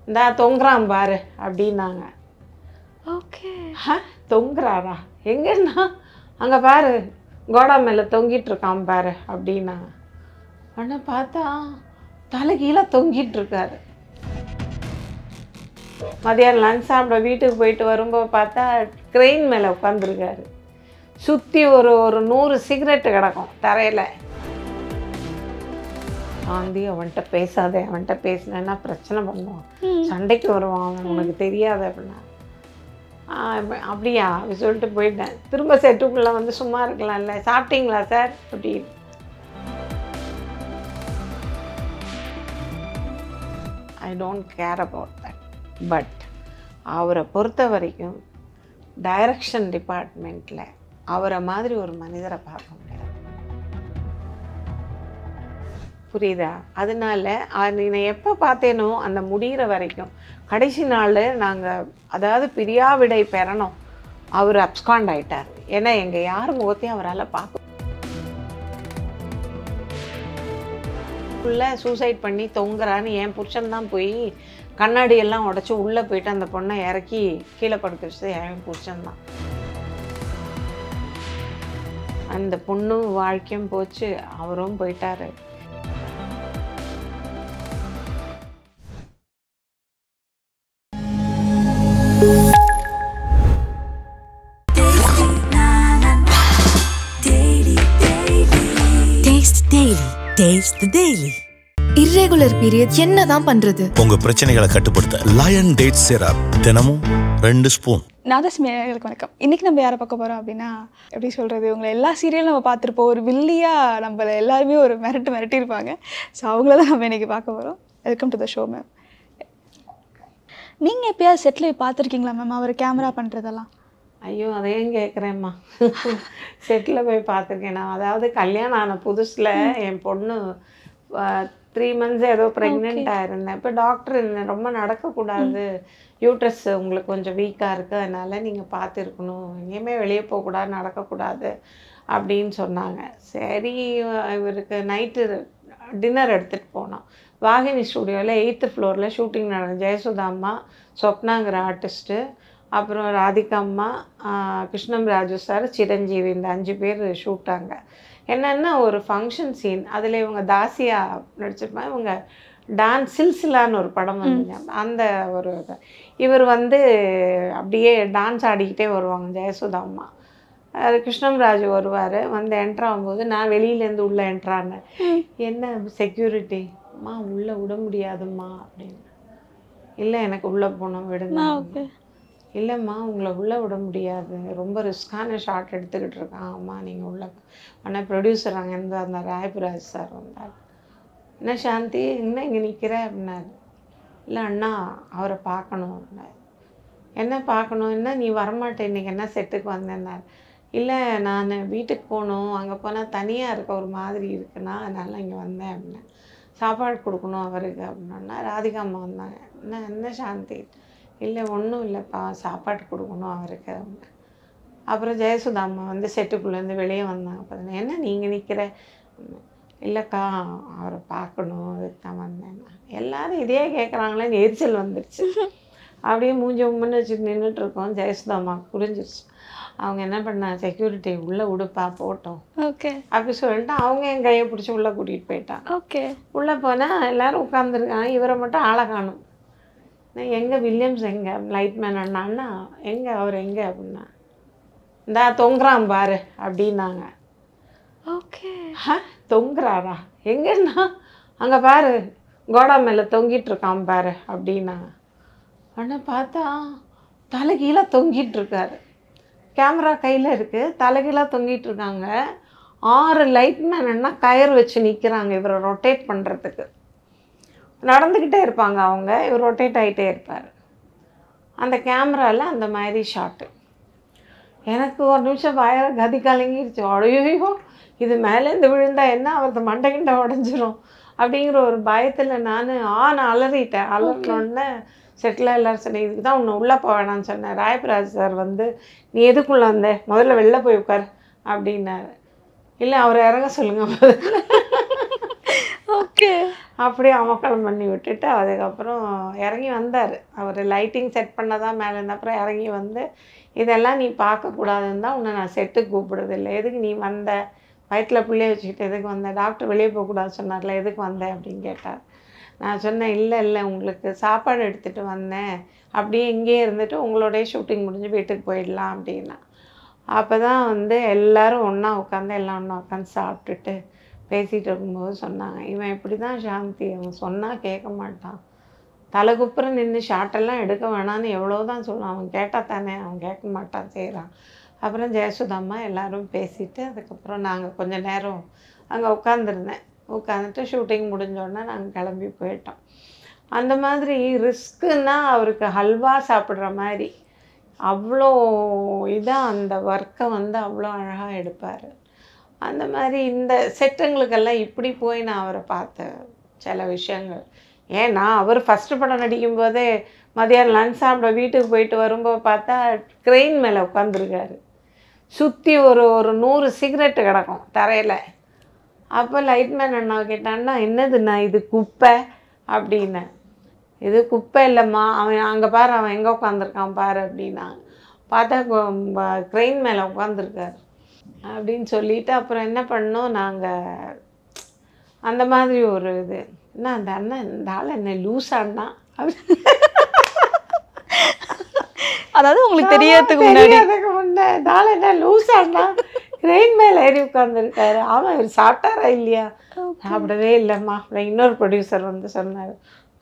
இந்தா தொங்குறான் பாரு அப்படின்னாங்க. ஓகே. தொங்குறாரா? எங்கன்னா அங்கே பாரு கோடா மேலே தொங்கிட்டு இருக்கான் பாரு அப்படின்னாங்க. ஆனால் பார்த்தா தலை கீழே தொங்கிட்டு இருக்காரு. மதியானம் லஞ்ச் சாப்பிட வீட்டுக்கு போயிட்டு வரும்போது பார்த்தா க்ரெயின் மேலே உட்காந்துருக்காரு. சுற்றி ஒரு 100 சிகரெட்டு கிடக்கும் தரையில். காந்தி அவன்கிட்ட பேசாதே, அவன்கிட்ட பேசினேன்னா பிரச்சனை பண்ணுவான், சண்டைக்கு வருவான், அவன் உனக்கு தெரியாது அப்படின்னா. அப்படியா அப்படி சொல்லிட்டு போயிட்டேன். திரும்ப செட்டுக்குள்ளே வந்து சும்மா இருக்கலாம்ல, சாப்பிட்டீங்களா சார் அப்படின்னு. I don't care about that. But அவரை பொறுத்த வரைக்கும் டைரக்ஷன் டிபார்ட்மெண்ட்டில் அவரை மாதிரி ஒரு மனிதரை பார்க்க முடியாது. புரியுதா? அதனால நான் எப்போ பார்த்தேனோ அந்த முடிகிற வரைக்கும் கடைசி நாள் நாங்கள் அதாவது பிரியாவிடை பெறணும், அவர் அப்ஸ்காண்ட் ஆகிட்டார். ஏன்னா எங்கள் யார் முகத்தையும் அவரால் பார்க்க ஃபுல்லாக சூசைட் பண்ணி தொங்குறான்னு என் புருஷன் தான் போய் கண்ணாடியெல்லாம் உடச்சி உள்ளே போயிட்டு அந்த பொண்ணை இறக்கி கீழே படுக்க வச்சது என் புருஷன் தான். அந்த பொண்ணும் வாழ்க்கையும் போச்சு, அவரும் போயிட்டாரு. Taste the Daily. irregular period என்னதான் பண்றது? உங்க பிரச்சனைகளை கட்டுப்படுத்த லயன் டேட் சிரப் தினமும் 2 ஸ்பூன். நாதஸ்மியர்களுக்கு வணக்கம். இன்னைக்கு நம்ம யாரை பார்க்க போறோம் அப்படின்னா, எப்படி சொல்றது, உங்களை எல்லா சீரியலும் நம்ம பார்த்துருப்போம். ஒரு வில்லியா நம்மள எல்லாருமே ஒரு மிரட்டியிருப்பாங்க. ஸோ அவங்கள தான் நம்ம இன்னைக்கு பார்க்க போகிறோம். Welcome to the show ma'am. நீங்கள் எப்பயாவது செட்டில் பார்த்துருக்கீங்களா மேம் அவர் கேமரா பண்ணுறதெல்லாம்? ஐயோ அதையும் கேட்குறேம்மா. செட்டில் போய் பார்த்துருக்கேன் நான். அதாவது கல்யாணம் ஆன புதுசில் என் பொண்ணு 3 months ஏதோ ப்ரெக்னெண்ட்டாக இருந்தேன். இப்போ டாக்டர் ரொம்ப நடக்கக்கூடாது, யூட்ரஸ் உங்களுக்கு கொஞ்சம் வீக்காக இருக்குது, அதனால் நீங்கள் பார்த்துருக்கணும், எங்கேயுமே வெளியே போகக்கூடாது, நடக்கக்கூடாது அப்படின்னு சொன்னாங்க. சரி இவருக்கு நைட்டு டின்னர் எடுத்துகிட்டு போனோம். வாகினி ஸ்டூடியோவில் 8th floor ஷூட்டிங் நடக்கும். ஜெயசுதா அம்மா, சொப்னாங்கிற ஆர்டிஸ்ட்டு, அப்புறம் ராதிகா அம்மா, கிருஷ்ணம் ராஜு சார், சிரஞ்சீவி, இந்த 5 பேர் ஷூட்டாங்க. என்னென்னா ஒரு ஃபங்க்ஷன் சீன். அதில் இவங்க தாசியா நடிச்சிருப்பாங்க. இவங்க டான்ஸ் சில்சிலான்னு ஒரு படம் வந்துங்க, அந்த ஒரு இவர் வந்து அப்படியே டான்ஸ் ஆடிக்கிட்டே வருவாங்க ஜெயசுதா அம்மா. அது கிருஷ்ணம் ராஜு வருவார். வந்து என்ட்ரு ஆகும்போது நான் வெளியிலேருந்து உள்ளே என்ட்ரானேன். என்ன செக்யூரிட்டி அம்மா உள்ளே விட முடியாதும்மா அப்படின்னு. இல்லை எனக்கு உள்ளே போகணும் விடுங்க. இல்லைம்மா உங்களை உள்ளே விட முடியாது, ரொம்ப ரிஸ்கான ஷாட் எடுத்துக்கிட்டு இருக்கான் அம்மா, நீங்கள் உள்ள. ஆனால் ப்ரொடியூசர் அங்கேருந்து அந்த ராயபுராஜ் சார் வந்தார். என்ன சாந்தி இன்னும் இங்கே நிற்கிற அப்படின்னாரு. இல்லை அண்ணா அவரை பார்க்கணும் அப்படின்னாரு. என்ன பார்க்கணும், என்ன நீ வரமாட்டேன் இன்றைக்கி, என்ன செட்டுக்கு வந்தேன்னாரு. இல்லை நான் வீட்டுக்கு போகணும், அங்கே போனால் தனியாக இருக்க ஒரு மாதிரி இருக்குன்னா அதனால் இங்கே வந்தேன் அப்படின்னேன். சாப்பாடு கொடுக்கணும் அவருக்கு அப்படின்னா. ராதிகா அம்மா வந்தாங்க. என்ன சாந்தி? இல்லை ஒன்றும் இல்லைப்பா, சாப்பாடு கொடுக்கணும் அவருக்கு. அப்புறம் ஜெயசுதா அம்மா வந்து செட்டுக்குள்ளேருந்து வெளியே வந்தாங்க. பார்த்தீங்கன்னா என்ன நீங்கள் நிற்கிற? இல்லைக்கா அவரை பார்க்கணும், அதுக்கு தான் வந்தேன். எல்லோரும் இதே கேட்குறாங்களேன்னு எரிச்சல் வந்துடுச்சு. அப்படியே மூஞ்சி உம்முன்னு வச்சுட்டு நின்றுட்டுருக்கோம். ஜெயசுதா அம்மா புரிஞ்சிருச்சு. அவங்க என்ன பண்ணாங்க, செக்யூரிட்டி உள்ளே விடுப்பா போட்டோம் ஓகே அப்படி சொல்லிட்டு அவங்க என் கையை பிடிச்சி உள்ளே கூட்டிகிட்டு போயிட்டாங்க. ஓகே உள்ளே போனால் எல்லோரும் உட்காந்துருக்காங்க. இவரை மட்டும் ஆளை காணும். எங்கே வில்லியம்ஸ் எங்கே லைட்மேன் அண்ணா எங்கே அவர் எங்கே அப்படின்னா. இந்தா தொங்குறான் பாரு அப்படின்னாங்க. ஓகே தொங்குறாரா? எங்கன்னா அங்கே பாரு கோடா மேலே தொங்கிட்டு இருக்கான் பாரு அப்படின்னாங்க. ஆனால் பார்த்தா தலை கீழே தொங்கிட்டு இருக்காரு. கேமரா கையில் இருக்குது, தலைகீழாக தொங்கிட்டு இருக்காங்க. 6 லைட்மேன் கயிறு வச்சு நிற்கிறாங்க இவரை ரொட்டேட் பண்ணுறதுக்கு. நடந்துக்கிட்டே இருப்பாங்க அவங்க, இவர் ரொட்டேட் ஆகிட்டே இருப்பார். அந்த கேமராவில் அந்த மாதிரி ஷாட்டு. எனக்கு ஒரு நிமிஷம் வயர கதி கலங்கிருச்சு. அடையோ இது மேலேருந்து விழுந்தா என்ன அவரது மண்டைக்கிட்ட உடஞ்சிரும் அப்படிங்கிற ஒரு பயத்தில் நான் அலறிட்டேன். அலறினோடனே செட்டில் எல்லோரும் சொன்னேன், இதுக்கு தான் உன்னை உள்ளே போக வேணான்னு சொன்னேன். ராயபுராஜ் சார் வந்து நீ எதுக்குள்ளே வந்த, முதல்ல வெளில போய் உட்கார் அப்படின்னாரு. இல்லை அவரை இறங்க சொல்லுங்கள் ஓகே. அப்படியே அமக்கலம் பண்ணி விட்டுட்டு அதுக்கப்புறம் இறங்கி வந்தார். அவர் லைட்டிங் செட் பண்ணதான் மேலே இருந்த அப்புறம் இறங்கி வந்து, இதெல்லாம் நீ பார்க்கக்கூடாதுன்னு தான் உன்னை நான் செட்டுக்கு கூப்பிடுறதில்ல. எதுக்கு நீ வந்த? வயிற்றில் பிள்ளைய வச்சுக்கிட்டு எதுக்கு வந்த? டாக்டர் வெளியே போகக்கூடாது சொன்னார்ல, எதுக்கு வந்த அப்படின்னு கேட்டார். நான் சொன்னேன், இல்லை உங்களுக்கு சாப்பாடு எடுத்துகிட்டு வந்தேன், அப்படியே இங்கேயே இருந்துட்டு உங்களோடய ஷூட்டிங் முடிஞ்சு வீட்டுக்கு போயிடலாம் அப்படின்னா. அப்போ தான் வந்து எல்லோரும் ஒன்றா உட்காந்து எல்லாம் ஒன்றா உட்காந்து சாப்பிட்டுட்டு பேசிகிட்டு இருக்கும்போது சொன்னாங்க, இவன் இப்படி தான் சாந்தி, அவன் சொன்னால் கேட்க மாட்டான், தலை குப்புற நின்று ஷார்ட்டெல்லாம் எடுக்க வேணான்னு எவ்வளோ தான் சொல்லுவான், அவன் கேட்டால் தானே, அவன் கேட்க மாட்டான் செய்கிறான். அப்புறம் ஜெயசுதாம்மா எல்லோரும் பேசிவிட்டு அதுக்கப்புறம் நாங்கள் கொஞ்சம் நேரம் அங்கே உட்காந்துருந்தேன். உட்காந்துட்டு ஷூட்டிங் முடிஞ்சோடனே நாங்கள் கிளம்பி போயிட்டோம். அந்த மாதிரி ரிஸ்க்குன்னா அவருக்கு ஹல்வா சாப்பிட்ற மாதிரி அவ்வளோ இதாக அந்த ஒர்க்கை வந்து அவ்வளோ அழகாக எடுப்பார். அந்த மாதிரி இந்த செட்டுங்களுக்கெல்லாம் இப்படி போய் நான் அவரை பார்த்தேன் சில விஷயங்கள். ஏன்னா அவர் ஃபஸ்ட்டு படம் நடிக்கும்போதே மதியானம் லஞ்ச் சாப்பிட வீட்டுக்கு போயிட்டு வரும்போது பார்த்தா க்ரெயின் மேலே உட்காந்துருக்காரு. சுற்றி ஒரு 100 சிகரெட்டு கிடக்கும் தரையில். அப்போ லைட்மேன் அண்ணா கேட்டான்னா, என்னதுண்ணா இது குப்பை அப்படின்னேன். இது குப்பை இல்லைம்மா, அவன் அங்கே பாரு, அவன் எங்கே உட்காந்துருக்கான் பாரு அப்படின்னாங்க. பார்த்தா க்ரெயின் மேலே உட்காந்துருக்காரு அப்படின்னு சொல்லிவிட்டு அப்புறம் என்ன பண்ணோம் நாங்கள், அந்த மாதிரி ஒரு இது என்ன அந்த அண்ணன் இந்த ஆள் என்ன லூஸான்னா அதாவது உங்களுக்கு தெரியாததுக்கு முன்னே இந்த ஆள் என்ன லூஸான்னா க்ரெயின் மேலே ஏறி உட்காந்துருக்காரு. ஆமாம் இவர் சாப்பிட்டாரா இல்லையா? சாப்பிடவே இல்லைம்மா. அப்புறம் இன்னொரு ப்ரொடியூசர் வந்து சொன்னார்,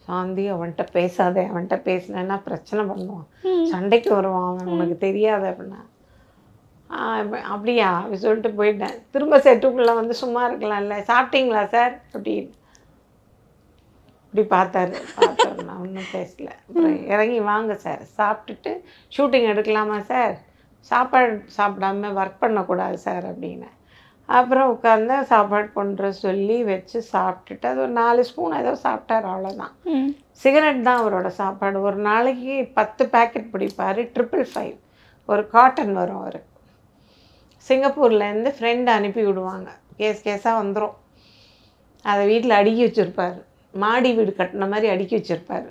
சாந்தி அவன்கிட்ட பேசாதே, அவன்கிட்ட பேசினேன்னா பிரச்சனை பண்ணுவான், சண்டைக்கு வருவான், அவன் உனக்கு தெரியாது அப்படின்னா. அப்படியா அப்படி சொல்லிட்டு போயிட்டேன். திரும்ப செட்டுக்குள்ளே வந்து சும்மா இருக்கலாம்ல, சாப்பிட்டீங்களா சார் அப்படின்னு இப்படி பார்த்தாரு. பார்த்தோம், நான் ஒன்றும் பேசலை. அப்புறம் இறங்கி வாங்க சார், சாப்பிட்டுட்டு ஷூட்டிங் எடுக்கலாமா சார், சாப்பாடு சாப்பிடாம ஒர்க் பண்ணக்கூடாது சார் அப்படின்னு. அப்புறம் உட்காந்து சாப்பாடு கொண்டு சொல்லி வச்சு சாப்பிட்டுட்டு அது ஒரு 4 ஸ்பூன் ஏதோ சாப்பிட்டார், அவ்வளோதான். சிகரெட் தான் அவரோட சாப்பாடு. ஒரு நாளைக்கு 10 பேக்கெட் பிடிப்பார். 555 ஒரு காட்டன் வரும் அவருக்கு. சிங்கப்பூர்லேருந்து ஃப்ரெண்டு அனுப்பி விடுவாங்க, கேஸாக வந்துடும். அதை வீட்டில் அடுக்கி வச்சுருப்பார், மாடி வீடு கட்டின மாதிரி அடுக்கி வச்சுருப்பார்.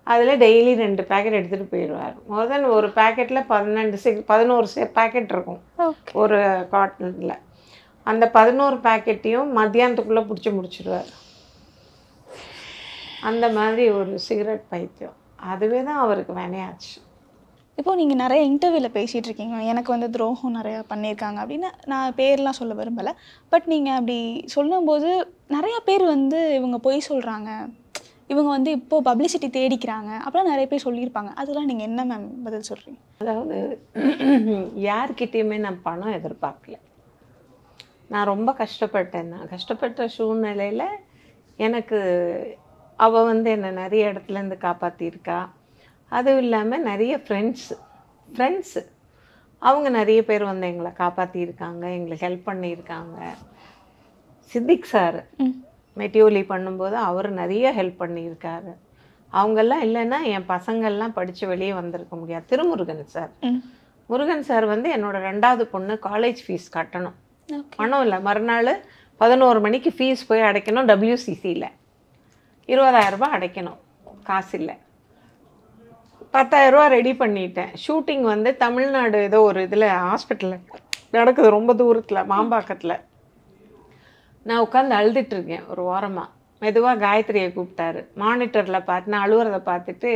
அதில் டெய்லி 2 பேக்கெட் எடுத்துகிட்டு போயிடுவார். முதல் ஒரு பேக்கெட்டில் 11 பேக்கெட் இருக்கும் ஒரு காட்டனில். அந்த 11 பேக்கெட்டையும் மத்தியானத்துக்குள்ளே பிடிச்சி முடிச்சிடுவார். அந்த மாதிரி ஒரு சிகரெட் பைத்தியம். அதுவே தான் அவருக்கு வினையாச்சு. இப்போது நீங்கள் நிறைய இன்டர்வியூவில் பேசிகிட்டு இருக்கீங்க, எனக்கு வந்து துரோகம் நிறையா பண்ணியிருக்காங்க அப்படின்னு. நான் பேர்லாம் சொல்ல விரும்பலை, பட் நீங்கள் அப்படி சொல்லும்போது நிறையா பேர் வந்து இவங்க பொய் சொல்கிறாங்க, இவங்க வந்து இப்போது பப்ளிசிட்டி தேடிக்கிறாங்க அப்படிலாம் நிறைய பேர் சொல்லியிருப்பாங்க. அதெல்லாம் நீங்கள் என்ன மேம் பதில் சொல்கிறீங்க? அதாவது யார்கிட்டையுமே நான் பணம் எதிர்பார்க்கல. நான் ரொம்ப கஷ்டப்பட்டேன். நான் கஷ்டப்பட்ட சூழ்நிலையில் எனக்கு அவள் வந்து என்னை நிறைய இடத்துலேருந்து காப்பாற்றியிருக்கா. அதுவும் இல்லாமல் நிறைய ஃப்ரெண்ட்ஸு அவங்க நிறைய பேர் வந்து எங்களை காப்பாற்றியிருக்காங்க, எங்களுக்கு ஹெல்ப் பண்ணியிருக்காங்க. சித்திக் சார் மெட்டியோலி பண்ணும்போது அவர் நிறைய ஹெல்ப் பண்ணியிருக்காரு. அவங்கெல்லாம் இல்லைன்னா என் பசங்கள்லாம் படித்து வெளியே வந்திருக்க முடியாது. முருகன் சார் வந்து என்னோட 2வது பொண்ணு காலேஜ் ஃபீஸ் கட்டணும், பணம் இல்லை. மறுநாள் 11 மணிக்கு ஃபீஸ் போய் அடைக்கணும். WCCயில் 20,000 ரூபாய் அடைக்கணும், காசு இல்லை. 10,000 ரூபா ரெடி பண்ணிட்டேன். ஷூட்டிங் வந்து தமிழ்நாடு ஏதோ ஒரு இதில் ஹாஸ்பிட்டலில் நடக்குது, ரொம்ப தூரத்தில், மாம்பாக்கத்தில். நான் உட்காந்து அழுதுட்டுருக்கேன் ஒரு வாரமாக. மெதுவாக காயத்ரியை கூப்பிட்டாரு. மானிட்டரில் பார்த்து நான் அழுவுறதை பார்த்துட்டு,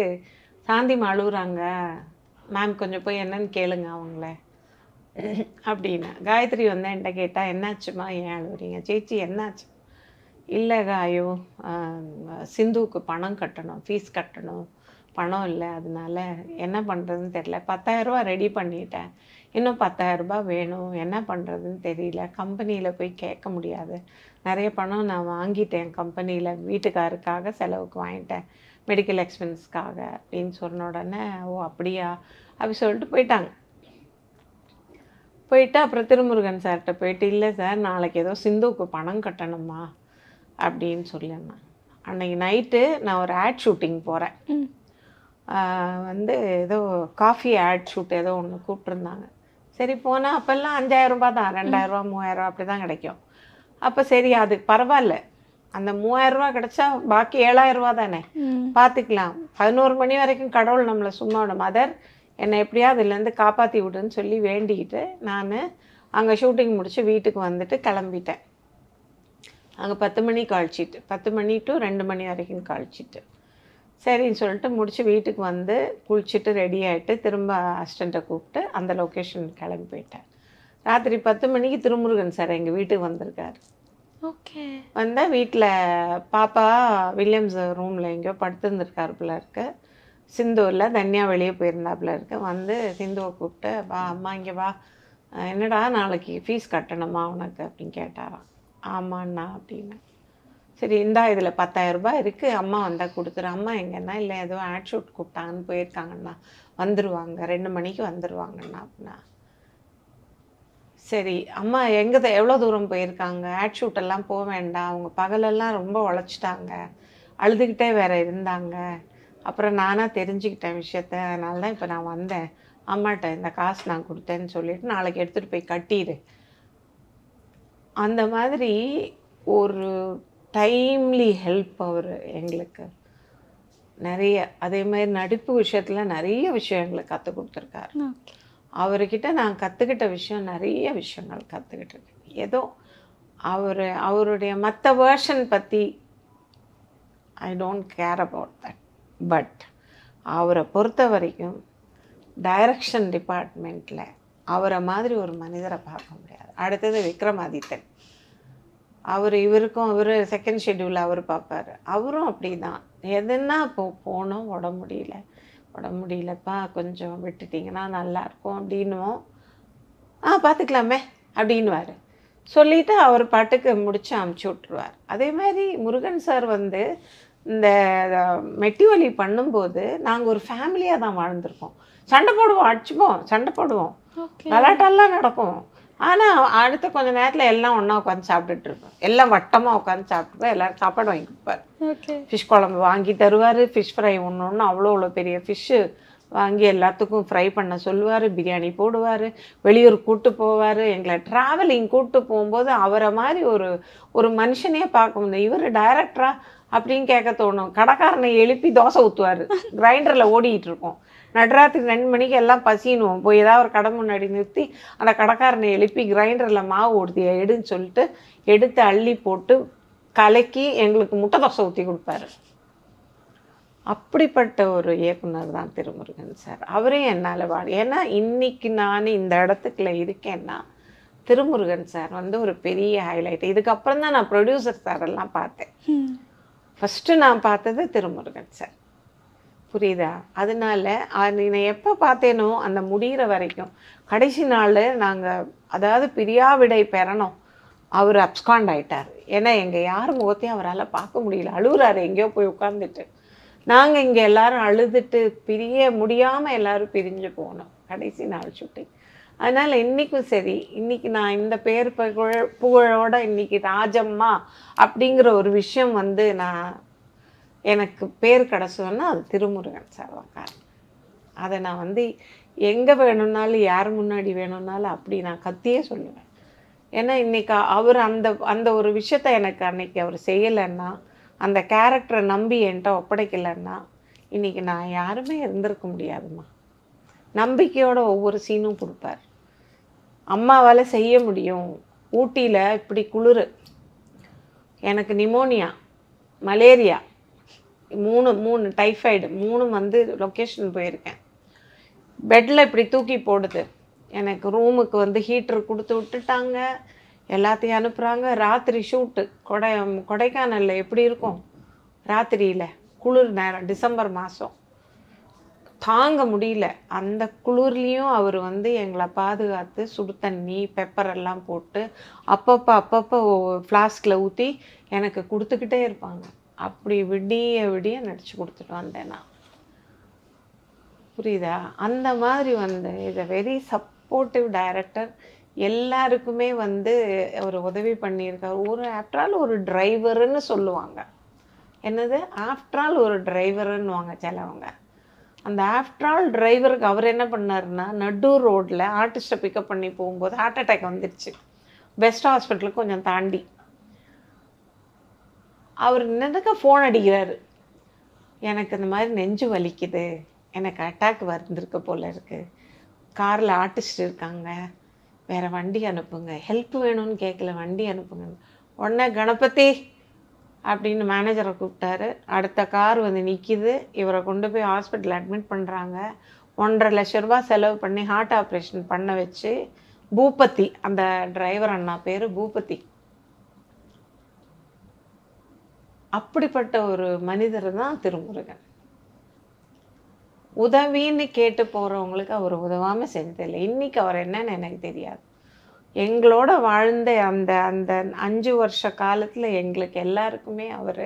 சாந்திமா அழுகுறாங்க மேம், கொஞ்சம் போய் என்னன்னு கேளுங்க அவங்கள அப்படின்னா. காயத்ரி வந்து என்கிட்ட கேட்டால், என்னாச்சுமா, ஏன் அழுகுறீங்க? சேச்சி என்னாச்சு? இல்லை காயோ, சிந்துவுக்கு பணம் கட்டணும், ஃபீஸ் கட்டணும், பணம் இல்லை, அதனால என்ன பண்ணுறதுன்னு தெரியல. 10,000 ரூபா ரெடி பண்ணிட்டேன், இன்னும் 10,000 ரூபாய் வேணும், என்ன பண்ணுறதுன்னு தெரியல. கம்பெனியில் போய் கேட்க முடியாது, நிறைய பணம் நான் வாங்கிட்டேன் கம்பெனியில், வீட்டுக்காருக்காக செலவுக்கு வாங்கிட்டேன், மெடிக்கல் எக்ஸ்பென்ஸ்க்காக அப்படின்னு சொன்ன உடனே, ஓ அப்படியா அப்படி சொல்லிட்டு போயிட்டாங்க. போயிட்டு அப்புறம் திருமுருகன் சார்கிட்ட போயிட்டு, இல்லை சார் நாளைக்கு ஏதோ சிந்துவுக்கு பணம் கட்டணுமா அப்படின்னு சொல்லியிருந்தேன். அன்றைக்கி நைட்டு நான் ஒரு ஆட் ஷூட்டிங் போகிறேன். வந்து ஏதோ காஃபி ஆட் ஷூட் ஏதோ ஒன்று கூப்பிட்ருந்தாங்க. சரி போனால் அப்போல்லாம் 5,000 ரூபாய் தான், 2,000 ரூபா 3,000 ரூபா அப்படி தான் கிடைக்கும். அப்போ சரி அது பரவாயில்ல, அந்த 3000 ரூபா கிடைச்சா பாக்கி 7000 ரூபா தானே, பார்த்துக்கலாம். 11 மணி வரைக்கும் கடவுள் நம்மளை சும்மா விட மதர் என்னை எப்படியாவது இதுலேருந்து காப்பாற்றி விடுன்னு சொல்லி வேண்டிக்கிட்டு நான் அங்கே ஷூட்டிங் முடித்து வீட்டுக்கு வந்துட்டு கிளம்பிட்டேன். அங்கே 10 மணி கழிச்சிட்டு 10 மணி டு 2 மணி வரைக்கும் கழிச்சிட்டு சரின்னு சொல்லிட்டு முடிச்சு வீட்டுக்கு வந்து குளிச்சுட்டு ரெடி ஆகிட்டு திரும்ப அசிஸ்டண்ட்டை கூப்பிட்டு அந்த லொக்கேஷன் கிளம்பி போயிட்டேன். ராத்திரி 10 மணிக்கு திருமுருகன் சார் எங்கள் வீட்டுக்கு வந்திருக்காரு. ஓகே. வந்தால் வீட்டில் பாப்பா வில்லியம்ஸ் ரூமில் எங்கேயோ படுத்துருந்துருக்காருப்பில் இருக்கு. சிந்துவில் தனியா வெளியே போயிருந்தாப்புல இருக்கு. வந்து சிந்துவை கூப்பிட்டு வா அம்மா இங்கே வா, என்னடா நாளைக்கு ஃபீஸ் கட்டணுமா உனக்கு அப்படின்னு கேட்டாராம். ஆமாண்ணா அப்படின்னு. சரி இந்தா இதில் 10,000 ரூபாய் இருக்குது, அம்மா வந்தால் கொடுத்துரு. அம்மா எங்கன்னா இல்லை ஏதோ ஆட் ஷூட் கூப்பிட்டாங்கன்னு போயிருக்காங்கண்ணா, வந்துடுவாங்க 2 மணிக்கு வந்துடுவாங்கண்ணா அப்படின்னா. சரி அம்மா எங்கே எவ்வளோ தூரம் போயிருக்காங்க, ஆட் ஷூட்டெல்லாம் போக வேண்டாம், அவங்க பகலெல்லாம் ரொம்ப உழைச்சிட்டாங்க, அழுதுகிட்டே வேற இருந்தாங்க, அப்புறம் நானாக தெரிஞ்சுக்கிட்டேன் விஷயத்த, அதனால தான் இப்போ நான் வந்தேன், அம்மாட்ட இந்த காசு நான் கொடுத்தேன்னு சொல்லிட்டு நாளைக்கு எடுத்துகிட்டு போய் கட்டிடு. அந்த மாதிரி ஒரு டைம்லி ஹெல்ப் அவர் எங்களுக்கு நிறைய. அதே மாதிரி நடிப்பு விஷயத்தில் நிறைய விஷயம் எங்களுக்கு கற்றுக் கொடுத்துருக்காரு. அவர்கிட்ட நான் கற்றுக்கிட்ட விஷயம் நிறைய விஷயங்கள் கற்றுக்கிட்டுருக்கேன். ஏதோ அவருடைய மற்ற வேர்ஷன் பற்றி I don't care about that. But அவரை பொறுத்த வரைக்கும் டைரக்ஷன் டிபார்ட்மெண்ட்டில் அவரை மாதிரி ஒரு மனிதரை பார்க்க முடியாது. அடுத்தது விக்ரமாதித்தன், இவருக்கும் செகண்ட் ஷெட்யூல் அவர் பார்ப்பார். அவரும் அப்படி தான். எதுன்னா போனோம் உடம்பு முடியலப்பா கொஞ்சம் விட்டுட்டிங்கன்னா நல்லாயிருக்கும் அப்படின்னுவோம். பார்த்துக்கலாமே அப்படின்வார். சொல்லிவிட்டு அவர் பாட்டுக்கு முடித்து அமுச்சு விட்ருவார். அதே மாதிரி முருகன் சார் வந்து இந்த மெட்டிவலி பண்ணும்போது நாங்கள் ஒரு ஃபேமிலியாக தான் வாழ்ந்துருக்கோம். சண்டை போடுவோம், அடிச்சுப்போம், சண்டை போடுவோம், விளாட்டெல்லாம் நடக்கும். ஆனால் அடுத்த கொஞ்சம் நேரத்தில் எல்லாம் ஒன்றா உட்காந்து சாப்பிட்டுட்டு இருப்போம். எல்லாம் வட்டமாக உட்காந்து சாப்பிட்டுப்போம். எல்லோரும் சாப்பாடு வாங்கி கொடுப்பார். ஃபிஷ் குழம்பு வாங்கி தருவார். ஃபிஷ் ஃப்ரை ஒன்று அவ்வளோ பெரிய ஃபிஷ்ஷு வாங்கி எல்லாத்துக்கும் ஃப்ரை பண்ண சொல்லுவார். பிரியாணி போடுவார். வெளியூர் கூப்பிட்டு போவார். எங்களை ட்ராவலிங் கூப்பிட்டு போகும்போது அவரை மாதிரி ஒரு மனுஷனே பார்க்க முடியாது. இவர் டைரக்டரா அப்படின்னு கேட்க தோணும். கடைக்காரனை எழுப்பி தோசை ஊற்றுவார். கிரைண்டரில் ஓடிக்கிட்டு இருக்கோம். நடுராத்திரி 2 மணிக்கு எல்லாம் பசினுவோம். போய் ஏதாவது ஒரு கடை முன்னாடி நிறுத்தி அந்த கடைக்காரனை எழுப்பி கிரைண்டரில் மாவு ஊற்றி எடுன்னு சொல்லிட்டு எடுத்து அள்ளி போட்டு கலக்கி எங்களுக்கு முட்டை தோசை ஊற்றி கொடுப்பாரு. அப்படிப்பட்ட ஒரு இயக்குனர் தான் திருமுருகன் சார். அவரே என்னால் ஏன்னா இன்னைக்கு நான் இந்த இடத்துக்குள்ள இருக்கேன்னா திருமுருகன் சார் வந்து ஒரு பெரிய ஹைலைட். இதுக்கப்புறம் தான் நான் ப்ரொடியூசர் சார் எல்லாம் பார்த்தேன். ஃபஸ்ட்டு நான் பார்த்தது திருமுருகன் சார். புரியுதா? அதனால நான் எப்போ பார்த்தேனோ அந்த முடிகிற வரைக்கும் கடைசி நாள் நாங்கள் அதாவது பிரியாவிடை பெறணும். அவர் அப்ஸ்காண்ட் ஆகிட்டார். ஏன்னா எங்கள் யார் முகத்தையும் அவரால் பார்க்க முடியல. அழுகுறாரு எங்கேயோ போய் உட்காந்துட்டு. நாங்கள் இங்கே எல்லோரும் அழுதுட்டு பிரிய முடியாமல் எல்லோரும் பிரிஞ்சு போனோம் கடைசி நாள் ஷூட்டிங். அதனால் இன்றைக்கும் சரி, இன்றைக்கி நான் இந்த பேர் புகழோட இன்றைக்கி ராஜம்மா அப்படிங்கிற ஒரு விஷயம் வந்து எனக்கு பேர் கிடச்சதுன்னா அது திருமுருகன் சார் தான் காரணம். அதை நான் வந்து எங்கே வேணும்னாலும் யார் முன்னாடி வேணும்னாலும் அப்படி நான் கத்தியே சொல்லுவேன். ஏன்னா இன்றைக்கி அவர் அந்த ஒரு விஷயத்த எனக்கு அன்றைக்கி அவர் செய்யலைன்னா, அந்த கேரக்டரை நம்பி என்கிட்ட ஒப்படைக்கலைன்னா இன்றைக்கி நான் யாருமே இருந்திருக்க முடியாதுமா. நம்பிக்கையோட ஒவ்வொரு சீனும் கொடுப்பார். அம்மாவால் செய்ய முடியும். ஊட்டியில் இப்படி குளிர், எனக்கு நிமோனியா, மலேரியா, 3 டைஃபாய்டு, 3 வந்து லொக்கேஷன் போயிருக்கேன். பெட்டில் இப்படி தூக்கி போடுது. எனக்கு ரூமுக்கு வந்து ஹீட்ரு கொடுத்து விட்டுட்டாங்க, எல்லாத்தையும் அனுப்புகிறாங்க. ராத்திரி ஷூட்டு கொடைக்கானலில் எப்படி இருக்கும் ராத்திரியில், குளிர் நேரம், டிசம்பர் மாதம், தாங்க முடியல. அந்த குளிர்லேயும் அவர் வந்து எங்களை பாதுகாத்து சுடு தண்ணி பெப்பர் எல்லாம் போட்டு அப்பப்போ ஃப்ளாஸ்கில் ஊற்றி எனக்கு கொடுத்துக்கிட்டே இருப்பாங்க. அப்படி விடிய நடிச்சு கொடுத்துட்டு வந்தேன் நான். புரியுதா? அந்த மாதிரி வந்து is a very supportive director. எல்லாருக்குமே வந்து ஒரு உதவி பண்ணியிருக்கார். ஆஃப்டர் ஆல் ஒரு டிரைவருன்னு சொல்லுவாங்க. என்னது ஆஃப்டர் ஆல் ஒரு டிரைவருன்னுவாங்க சிலவங்க. அந்த ஆஃப்டர் ஆல் டிரைவருக்கு அவர் என்ன பண்ணாருன்னா, நடு ரோட்டில் ஆர்டிஸ்ட்டை பிக்கப் பண்ணி போகும்போது ஹார்ட் அட்டாக் வந்துடுச்சு. பெஸ்ட் ஹாஸ்பிட்டலுக்கு கொஞ்சம் தாண்டி. அவர் நினைக்க ஃபோன் அடிக்கிறாரு, எனக்கு இந்த மாதிரி நெஞ்சு வலிக்குது, எனக்கு அட்டாக் வந்திருக்க போல இருக்குது, காரில் ஆர்டிஸ்ட் இருக்காங்க, வேறு வண்டி அனுப்புங்க, ஹெல்ப் வேணும்னு கேட்கல, வண்டி அனுப்புங்க. உடனே கணபதி அப்படின்னு மேனேஜரை கூப்பிட்டாரு. அடுத்த கார் வந்து நிற்கிது. இவரை கொண்டு போய் ஹாஸ்பிட்டல் அட்மிட் பண்ணுறாங்க. 1.5 லட்ச ரூபா செலவு பண்ணி ஹார்ட் ஆப்ரேஷன் பண்ண வச்சு, பூபதி, அந்த டிரைவர் அண்ணா பேர் பூபதி, அப்படிப்பட்ட ஒரு மனிதர் தான் திருமுருகன். உதவின்னு கேட்டு போகிறவங்களுக்கு அவர் உதவாமல் செஞ்சதில்லை. இன்றைக்கி அவர் என்னன்னு எனக்கு தெரியாது. எங்களோட வாழ்ந்த அந்த அந்த 5 வருஷ காலத்தில் எங்களுக்கு எல்லாருக்குமே அவர்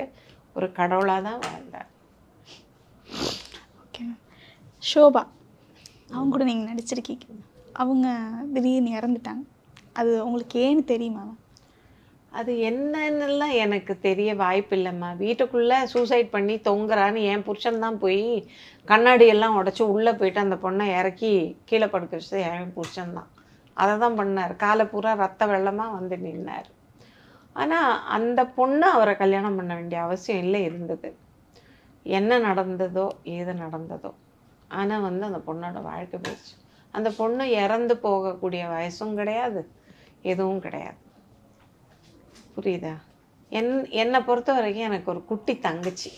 ஒரு கடவுளாக தான் வாழ்ந்தார். Okay ma'am. ஷோபா, அவங்க கூட நீங்கள் நடிச்சிருக்கீங்க. அவங்க திடீர்னு இறந்துட்டாங்க. அது உங்களுக்கு ஏன்னு தெரியுமா? அது என்னன்னுலாம் எனக்கு தெரிய வாய்ப்பு இல்லைம்மா. வீட்டுக்குள்ளே சூசைட் பண்ணி தொங்குறான்னு என் புருஷன் தான் போய் கண்ணாடியெல்லாம் உடச்சி உள்ளே போயிட்டு அந்த பொண்ணை இறக்கி கீழே படுக்க வச்சது என் புருஷன் தான். அதை தான் பண்ணார். காலை பூரா ரத்த வெள்ளமாக வந்து நின்னார். ஆனால் அந்த பொண்ணு அவரை கல்யாணம் பண்ண வேண்டிய அவசியம் இல்லை இருந்தது. என்ன நடந்ததோ ஏது நடந்ததோ, ஆனால் வந்து அந்த பொண்ணோட வாழ்க்கை போயிடுச்சு. அந்த பொண்ணு இறந்து போகக்கூடிய வயசும் கிடையாது, எதுவும் கிடையாது. புரியுதா? என்னை பொறுத்த வரைக்கும் எனக்கு ஒரு குட்டி தங்கச்சி.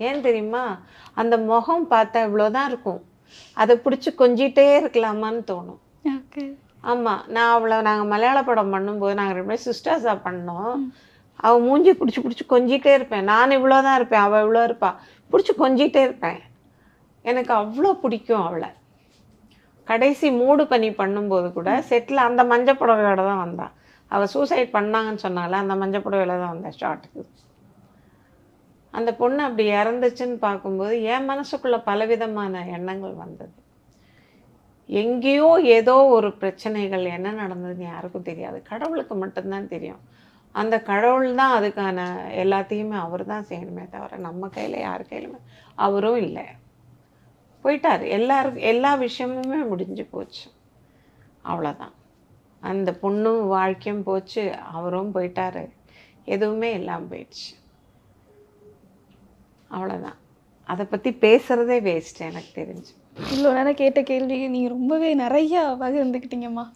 ஏன் தெரியுமா? அந்த முகம் பார்த்தா இவ்வளோதான் இருக்கும், அதை பிடிச்சி கொஞ்சிட்டே இருக்கலாமான்னு தோணும். ஓகே. ஆமாம், நாங்கள் மலையாள படம் பண்ணும்போது நாங்கள் 2 பேரும் சிஸ்டர்ஸாக பண்ணோம். அவள் மூஞ்சி பிடிச்சி கொஞ்சிட்டே இருப்பேன். நான் இவ்வளோ தான் இருப்பேன், அவள் இவ்வளோ இருப்பாள். பிடிச்சி கொஞ்சிட்டே இருப்பேன். எனக்கு அவ்வளோ பிடிக்கும் அவளை. கடைசி மூடு பனி பண்ணும்போது கூட செட்டில் அந்த மஞ்சள் புடவையோட தான் வந்தாள். அவள் சூசைட் பண்ணாங்கன்னு சொன்னால அந்த மஞ்சள் புடவையில் தான் வந்தேன் ஷார்ட்டுக்கு. அந்த பொண்ணு அப்படி இறந்துச்சுன்னு பார்க்கும்போது என் மனசுக்குள்ளே பலவிதமான எண்ணங்கள் வந்தது. எங்கேயோ ஏதோ ஒரு பிரச்சனைகள் என்ன நடந்ததுன்னு யாருக்கும் தெரியாது, கடவுளுக்கு மட்டும்தான் தெரியும். அந்த கடவுள் தான் அதுக்கான எல்லாத்தையுமே அவர் தான் செய்யணுமே தவிர நம்ம கையில் யார் கையிலுமே அவரும் இல்லை. போயிட்டார். எல்லா விஷயமுமே முடிஞ்சு போச்சு, அவ்வளோதான். அந்த பொண்ணும் வாழ்க்கையும் போச்சு, அவரும் போயிட்டார், எதுவுமே இல்லாமல் போயிடுச்சு, அவ்வளோதான். அதை பற்றி பேசுகிறதே வேஸ்ட் எனக்கு தெரிஞ்சு. இவ்வளோ நேரம் கேட்ட கேள்வி நீங்கள் ரொம்பவே நிறையா பகிர்ந்துக்கிட்டீங்கம்மா.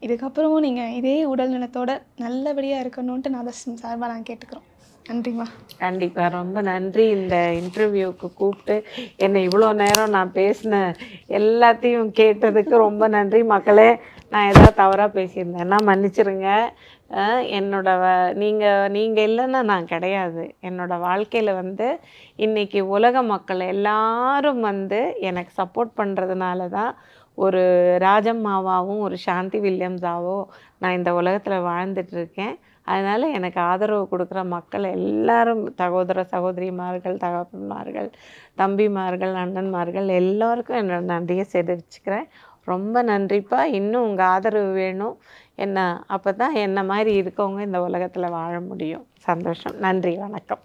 இதுக்கப்புறமும் நீங்கள் இதே உடல் நலத்தோட நல்லபடியாக இருக்கணுன்ட்டு நான் அதை சார்பாக நான் கேட்டுக்கிறோம். நன்றிம்மா. கண்டிப்பாக ரொம்ப நன்றி. இந்த இன்டர்வியூவுக்கு கூப்பிட்டு என்னை இவ்வளோ நேரம் நான் பேசின எல்லாத்தையும் கேட்டதுக்கு ரொம்ப நன்றி. மக்களே, நான் ஏதாவது தவறாக பேசியிருந்தேன்னா மன்னிச்சிருங்க. நீங்கள் இல்லைன்னா நான் கிடையாது. என்னோடய வாழ்க்கையில் வந்து இன்றைக்கி உலக மக்கள் எல்லாரும் வந்து எனக்கு சப்போர்ட் பண்ணுறதுனால தான் ஒரு ராஜம்மாவாகவும் ஒரு சாந்தி வில்லியம்ஸாவோ நான் இந்த உலகத்தில் வாழ்ந்துட்டுருக்கேன். அதனால் எனக்கு ஆதரவு கொடுக்குற மக்கள் எல்லாரும், சகோதர சகோதரிமார்கள், தகப்பன்மார்கள், தம்பிமார்கள், அண்ணன்மார்கள் எல்லோருக்கும் என்னோட நன்றியை தெரிவிச்சுக்கிறேன். ரொம்ப நன்றிப்பா. இன்னும் உங்கள் ஆதரவு வேணும். அப்போ தான் என்ன மாதிரி இருக்கவங்க இந்த உலகத்தில் வாழ முடியும். சந்தோஷம். நன்றி. வணக்கம்.